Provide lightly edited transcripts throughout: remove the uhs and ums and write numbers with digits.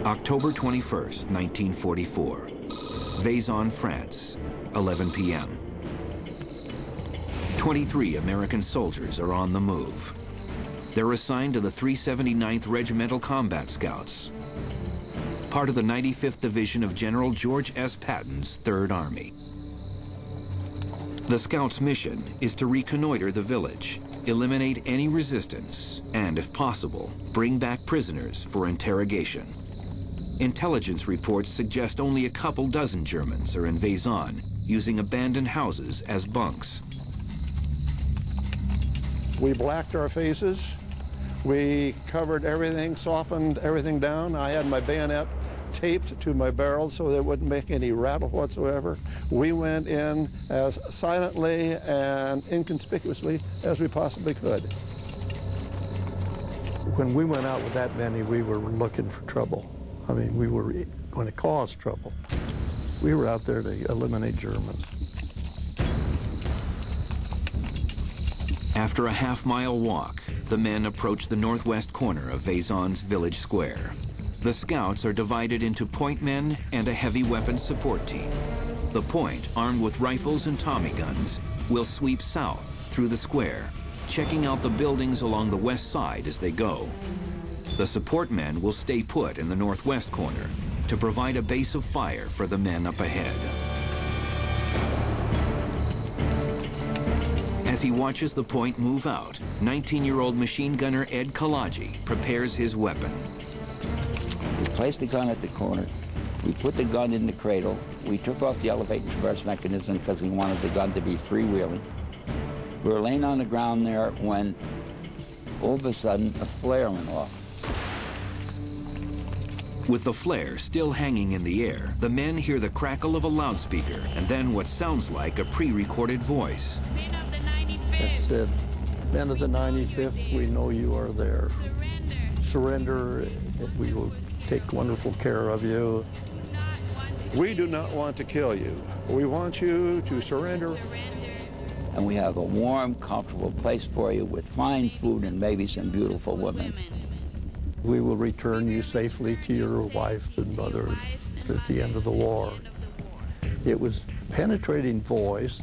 October 21st, 1944. Vezon, France, 11 p.m. 23 American soldiers are on the move. They're assigned to the 379th Regimental Combat Scouts, part of the 95th Division of General George S. Patton's 3rd Army. The Scouts' mission is to reconnoiter the village, eliminate any resistance, and, if possible, bring back prisoners for interrogation. Intelligence reports suggest only a couple dozen Germans are in Vezon, using abandoned houses as bunks. We blacked our faces. We covered everything, softened everything down. I had my bayonet taped to my barrel so that it wouldn't make any rattle whatsoever. We went in as silently and inconspicuously as we possibly could. When we went out with that many, we were looking for trouble. I mean, we were going to cause trouble. We were out there to eliminate Germans. After a half-mile walk, the men approach the northwest corner of Vezon's village square. The scouts are divided into point men and a heavy weapons support team. The point, armed with rifles and Tommy guns, will sweep south through the square, checking out the buildings along the west side as they go. The support men will stay put in the northwest corner to provide a base of fire for the men up ahead. As he watches the point move out, 19-year-old machine gunner Ed Kalaji prepares his weapon. We placed the gun at the corner. We put the gun in the cradle. We took off the elevate and traverse mechanism because we wanted the gun to be freewheeling. We were laying on the ground there when all of a sudden a flare went off. With the flare still hanging in the air, the men hear the crackle of a loudspeaker and then what sounds like a pre-recorded voice. Men of the 95th. It said, "Men of the 95th, we know you are there. Surrender. We will take wonderful care of you. We do not want to kill you. We want you to surrender. And we have a warm, comfortable place for you with fine food and maybe some beautiful women. We will return you safely to your wife and mother at the end of the war." It was penetrating voice,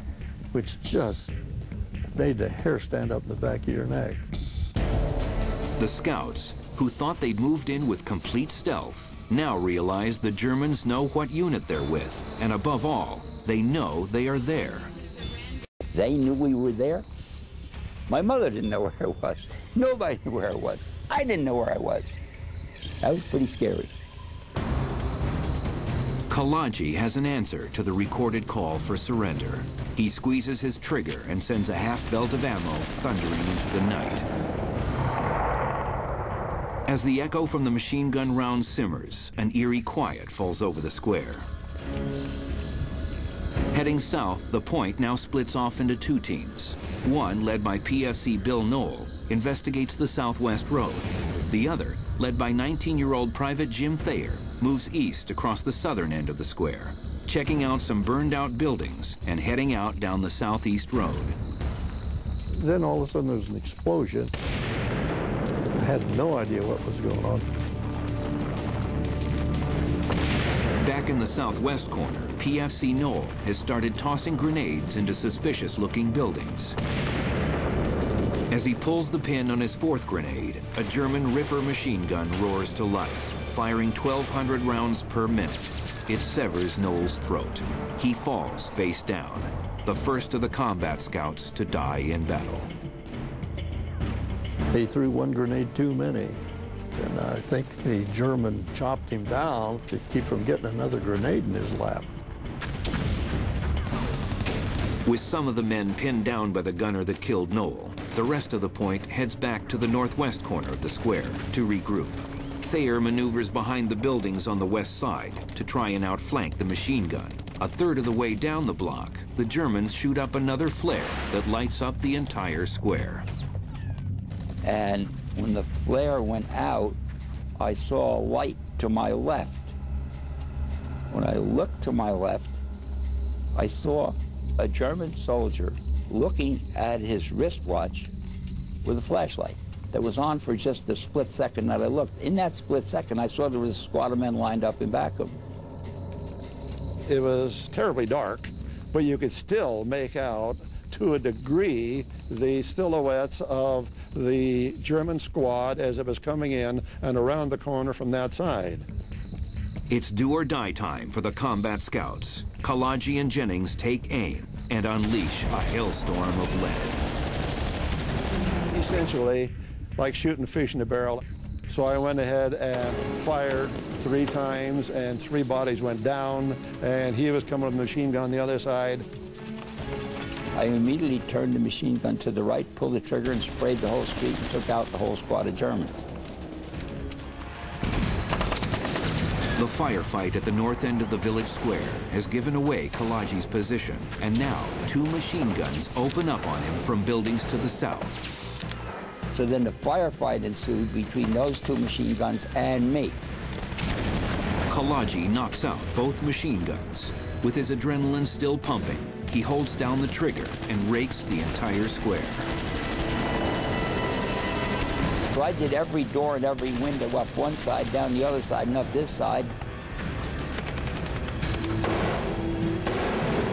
which just made the hair stand up the back of your neck. The scouts, who thought they'd moved in with complete stealth, now realize the Germans know what unit they're with, and above all, they know they are there. They knew we were there. My mother didn't know where I was. Nobody knew where I was. I didn't know where I was. That was pretty scary. Kalaji has an answer to the recorded call for surrender. He squeezes his trigger and sends a half-belt of ammo thundering into the night. As the echo from the machine gun round simmers, an eerie quiet falls over the square. Heading south, the point now splits off into 2 teams. One, led by PFC Bill Knoll, investigates the southwest road. The other, led by 19-year-old Private Jim Thayer, moves east across the southern end of the square, checking out some burned-out buildings and heading out down the southeast road. Then all of a sudden there was an explosion. I had no idea what was going on. Back in the southwest corner, PFC Knoll has started tossing grenades into suspicious-looking buildings. As he pulls the pin on his 4th grenade, a German Ripper machine gun roars to life, firing 1,200 rounds per minute. It severs Knoll's throat. He falls face down, the first of the combat scouts to die in battle. They threw 1 grenade too many, and I think the German chopped him down to keep from getting another grenade in his lap. With some of the men pinned down by the gunner that killed Knoll, the rest of the point heads back to the northwest corner of the square to regroup. Thayer maneuvers behind the buildings on the west side to try and outflank the machine gun. A third of the way down the block, the Germans shoot up another flare that lights up the entire square. And when the flare went out, I saw a light to my left. When I looked to my left, I saw a German soldier looking at his wristwatch with a flashlight. that was on for just the split second that I looked. In that split second, I saw there was a squad of men lined up in back of them. It was terribly dark, but you could still make out, to a degree, the silhouettes of the German squad as it was coming in and around the corner from that side. It's do or die time for the combat scouts. Kalaji and Jennings take aim and unleash a hailstorm of lead. Essentially, like shooting fish in a barrel. So I went ahead and fired 3 times, and 3 bodies went down, and he was coming with a machine gun on the other side. I immediately turned the machine gun to the right, pulled the trigger, and sprayed the whole street and took out the whole squad of Germans. The firefight at the north end of the village square has given away Kalaji's position, and now 2 machine guns open up on him from buildings to the south. So then the firefight ensued between those 2 machine guns and me. Kalaji knocks out both machine guns. With his adrenaline still pumping, he holds down the trigger and rakes the entire square. So I did every door and every window up one side, down the other side, and up this side.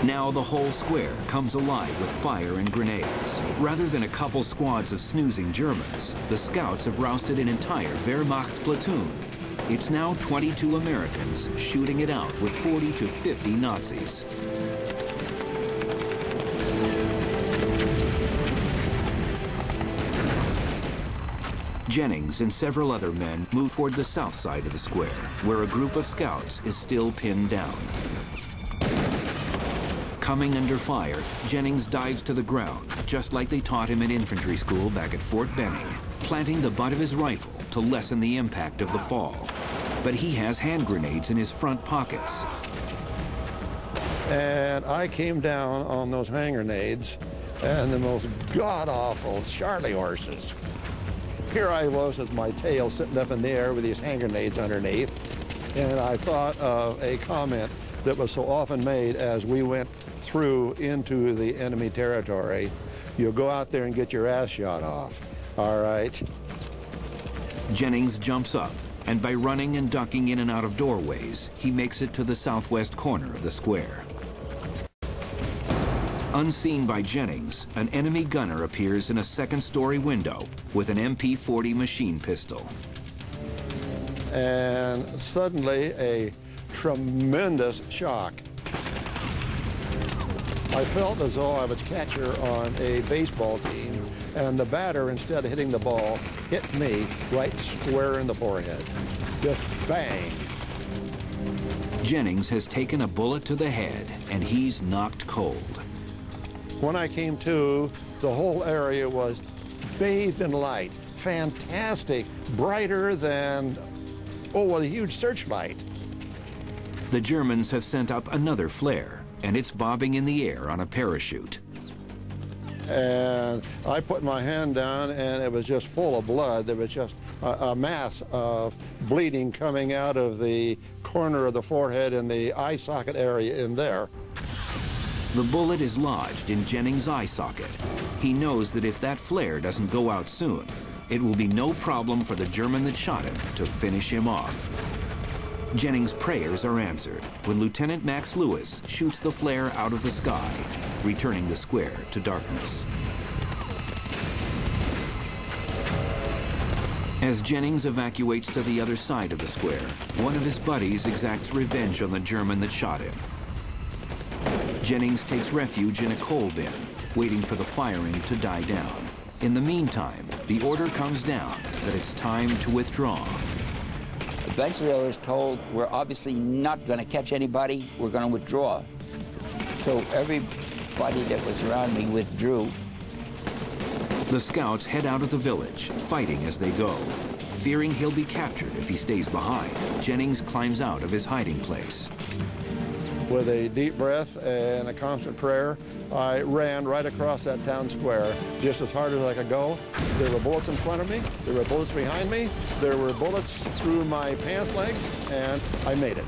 Now the whole square comes alive with fire and grenades. Rather than a couple squads of snoozing Germans, the scouts have rousted an entire Wehrmacht platoon. It's now 22 Americans shooting it out with 40 to 50 Nazis. Jennings and several other men move toward the south side of the square, where a group of scouts is still pinned down. Coming under fire, Jennings dives to the ground, just like they taught him in infantry school back at Fort Benning, planting the butt of his rifle to lessen the impact of the fall. But he has hand grenades in his front pockets. And I came down on those hand grenades and the most god-awful Charlie horses. Here I was with my tail sitting up in the air with these hand grenades underneath, and I thought of a comment that was so often made as we went through into the enemy territory: you'll go out there and get your ass shot off, all right? Jennings jumps up, and by running and ducking in and out of doorways, he makes it to the southwest corner of the square. Unseen by Jennings, an enemy gunner appears in a second-story window with an MP-40 machine pistol. And suddenly, a tremendous shock. I felt as though I was catcher on a baseball team, and the batter, instead of hitting the ball, hit me right square in the forehead. Just bang. Jennings has taken a bullet to the head, and he's knocked cold. When I came to, the whole area was bathed in light. Fantastic, brighter than, a huge searchlight. The Germans have sent up another flare, and it's bobbing in the air on a parachute. And I put my hand down, and it was just full of blood. There was just a mass of bleeding coming out of the corner of the forehead and the eye socket area in there. The bullet is lodged in Jennings' eye socket. He knows that if that flare doesn't go out soon, it will be no problem for the German that shot him to finish him off. Jennings' prayers are answered when Lieutenant Max Lewis shoots the flare out of the sky, returning the square to darkness. As Jennings evacuates to the other side of the square, one of his buddies exacts revenge on the German that shot him. Jennings takes refuge in a coal bin, waiting for the firing to die down. In the meantime, the order comes down that it's time to withdraw. Eventually I was told, we're obviously not going to catch anybody, we're going to withdraw. So everybody that was around me withdrew. The scouts head out of the village, fighting as they go. Fearing he'll be captured if he stays behind, Jennings climbs out of his hiding place. With a deep breath and a constant prayer, I ran right across that town square just as hard as I could go. There were bullets in front of me, there were bullets behind me, there were bullets through my pants legs, and I made it.